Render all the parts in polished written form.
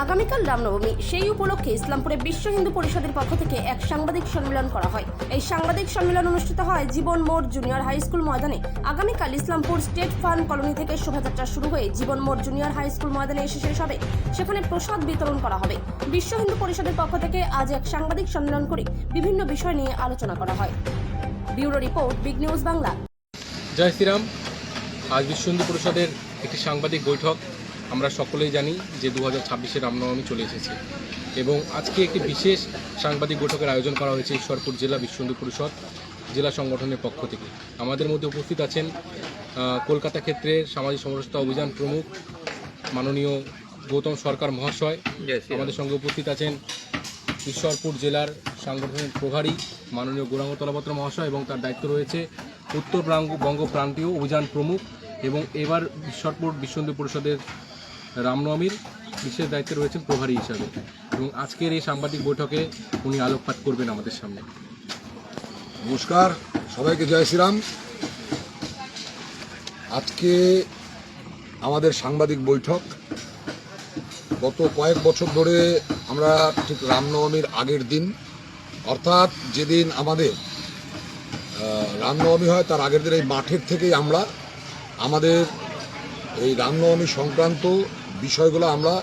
আগামীকাল রামনবমী, সেই উপলক্ষে ইসলামপুরে বিশ্ব হিন্দু পরিষদের পক্ষ থেকে এক সাংবাদিক সম্মেলন করা হয়। এই সাংবাদিক সম্মেলন অনুষ্ঠিত হয় জীবন মোড় জুনিয়র হাই স্কুল ময়দানে। আগামীকাল ইসলামপুর স্টেট ফার্ম কলোনি থেকে শোভাযাত্রা শুরু হয়ে জীবন মোড় জুনিয়র হাই স্কুল ময়দানে এসে শেষ হবে। সেখানে প্রসাদ বিতরণ করা হবে। বিশ্ব হিন্দু পরিষদের পক্ষ থেকে আজ এক সাংবাদিক সম্মেলন করে বিভিন্ন বিষয় নিয়ে আলোচনা করা হয়। Bureau report, big news Bangla. জয় শ্রীরাম। আজ বিশ্ব হিন্দু পরিষদের একটি সাংবাদিক বৈঠক। আমরা সকলেই জানি যে 2026-এর রামনবমী চলে এসেছে এবং আজকে একটি বিশেষ সাংবাদিক বৈঠকের আয়োজন করা হয়েছে ঈশ্বরপুর জেলা বিশ্ব হিন্দু পরিষদ জেলা সংগঠনের পক্ষ থেকে। আমাদের মধ্যে উপস্থিত আছেন কলকাতা ক্ষেত্রের সামাজিক সমরসতা অভিযান প্রমুখ মাননীয় গৌতম সরকার মহাশয়। আমাদের সঙ্গে উপস্থিত আছেন ঈশ্বরপুর জেলার সাংগঠনিক প্রভারী মাননীয় গৌরাঙ্গ তলাপত্র মহাশয় এবং তার দায়িত্ব রয়েছে উত্তরবঙ্গ প্রান্তীয় অভিযান প্রমুখ এবং এবার ঈশ্বরপুর বিশ্ব হিন্দু পরিষদের রামনবমীর বিশেষ দায়িত্বে রয়েছেন প্রভারী হিসাবে। এবং আজকের এই সাংবাদিক বৈঠকে উনি আলোকপাত করবেন আমাদের সামনে। নমস্কার, সবাইকে জয় শ্রীরাম। আজকে আমাদের সাংবাদিক বৈঠক। গত কয়েক বছর ধরে আমরা ঠিক রামনবমীর আগের দিন, অর্থাৎ যেদিন আমাদের রামনবমী হয় তার আগের দিন এই মাঠের থেকেই আমরা আমাদের এই রামনবমী সংক্রান্ত বিষয়গুলো আমরা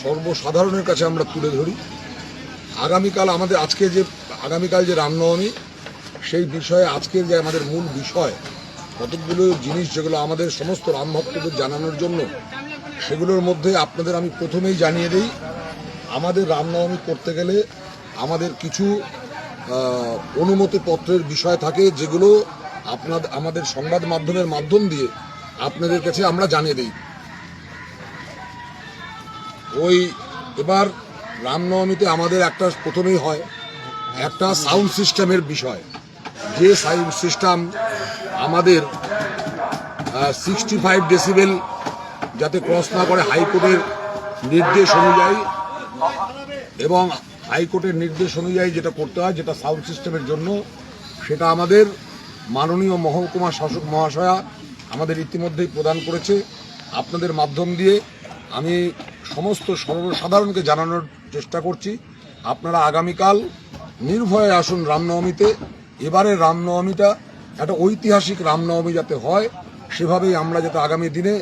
সর্বসাধারণের কাছে আমরা তুলে ধরি। আগামীকাল যে রামনবমী, সেই বিষয়ে আজকের যে আমাদের মূল বিষয়, কতগুলো জিনিস যেগুলো আমাদের সমস্ত রাম ভক্তদের জানানোর জন্য, সেগুলোর মধ্যে আপনাদের আমি প্রথমেই জানিয়ে দিই, আমাদের রামনবমী করতে গেলে আমাদের কিছু অনুমতিপত্রের বিষয় থাকে, যেগুলো আমাদের সংবাদ মাধ্যমের মাধ্যম দিয়ে আপনাদের কাছে আমরা জানিয়ে দিই। এবার রামনবমীতে আমাদের একটা প্রথমেই হয় একটা সাউন্ড সিস্টেমের বিষয়, যে সাউন্ড সিস্টেম আমাদের 65 ডেসিবেল যাতে ক্রস না করে হাইকোর্টের নির্দেশ অনুযায়ী, এবং হাইকোর্টের নির্দেশ অনুযায়ী যেটা করতে হয়, যেটা সাউন্ড সিস্টেমের জন্য, সেটা আমাদের মাননীয় মহকুমা শাসক মহাশয়া আমাদের ইতিমধ্যেই প্রদান করেছে। আপনাদের মাধ্যম দিয়ে আমি সমস্ত সর্বসাধারণকে জানানোর চেষ্টা করছি, আপনারা আগামীকাল নির্ভয়ে আসুন রামনবমীতে। এবারের রামনবমীটা একটা ঐতিহাসিক রামনবমী যাতে হয়, সেভাবেই আমরা যাতে আগামী দিনে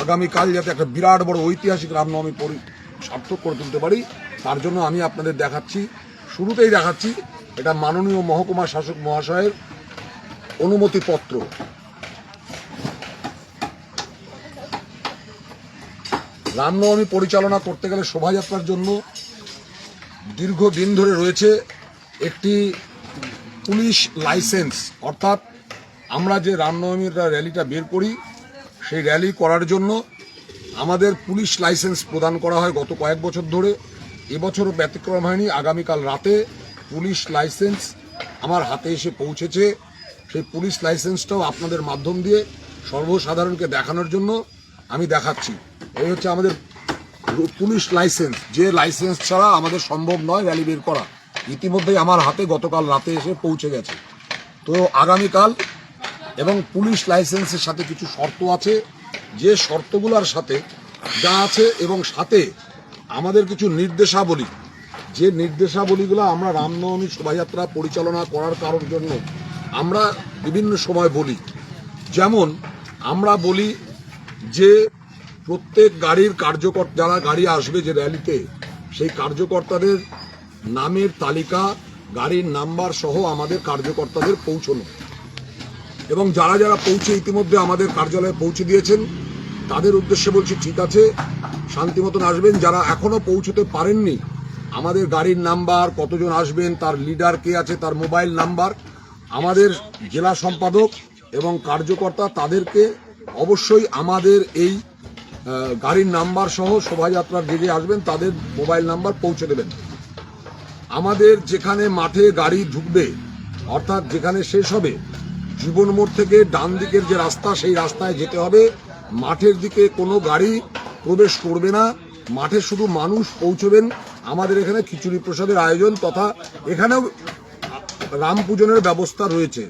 আগামীকাল যাতে একটা বিরাট বড় ঐতিহাসিক রামনবমী সার্থক করে তুলতে পারি, তার জন্য আমি আপনাদের শুরুতেই দেখাচ্ছি এটা মাননীয় মহকুমা শাসক মহাশয়ের অনুমতিপত্র। রামনবমী পরিচালনা করতে গেলে শোভাযাত্রার জন্য দীর্ঘদিন ধরে রয়েছে একটি পুলিশ লাইসেন্স, অর্থাৎ আমরা যে রামনবমীর র্যালিটা বের করি, সেই র্যালি করার জন্য আমাদের পুলিশ লাইসেন্স প্রদান করা হয় গত কয়েক বছর ধরে। এবছরও ব্যতিক্রম হয়নি। আগামীকাল রাতে পুলিশ লাইসেন্স আমার হাতে এসে পৌঁছেছে। সেই পুলিশ লাইসেন্সটাও আপনাদের মাধ্যম দিয়ে সর্বসাধারণকে দেখানোর জন্য আমি দেখাচ্ছি। এই হচ্ছে আমাদের পুলিশ লাইসেন্স, যে লাইসেন্স ছাড়া আমাদের সম্ভব নয় র্যালি বের করা। ইতিমধ্যেই আমার হাতে গতকাল রাতে এসে পৌঁছে গেছে। তো আগামীকাল, এবং পুলিশ লাইসেন্সের সাথে কিছু শর্ত আছে, যে শর্তগুলোর সাথে যা আছে, এবং সাথে আমাদের কিছু নির্দেশাবলী, যে নির্দেশাবলীগুলো আমরা রামনবমী শোভাযাত্রা পরিচালনা করার কারণ জন্য আমরা বিভিন্ন সময় বলি। যেমন আমরা বলি যে প্রত্যেক গাড়ির কার্যকর্তা, যারা গাড়ি আসবে যে র্যালিতে, সেই কার্যকর্তাদের নামের তালিকা, গাড়ির নাম্বার সহ আমাদের কার্যকর্তাদের পৌঁছানো, এবং যারা যারা ইতিমধ্যে আমাদের কার্যালয়ে পৌঁছে দিয়েছেন তাদের উদ্দেশ্যে বলছি, ঠিক আছে, শান্তি মতন আসবেন। যারা এখনো পৌঁছতে পারেননি, আমাদের গাড়ির নাম্বার, কতজন আসবেন, তার লিডার কে আছে, তার মোবাইল নাম্বার, আমাদের জেলা সম্পাদক এবং কার্যকর্তা তাদেরকে অবশ্যই আমাদের এই গাড়ির নাম্বার সহ শোভাযাত্রার যে আসবেন তাদের মোবাইল নাম্বার পৌঁছে দেবেন। আমাদের যেখানে মাঠে গাড়ি ঢুকবে, অর্থাৎ যেখানে শেষ হবে, জীবন মোড় থেকে ডান দিকের যে রাস্তা, সেই রাস্তায় যেতে হবে। মাঠের দিকে কোনো গাড়ি প্রবেশ করবে না, মাঠে শুধু মানুষ পৌঁছবেন। আমাদের এখানে খিচুড়ি প্রসাদের আয়োজন তথা এখানেও রাম পূজনের ব্যবস্থা রয়েছে।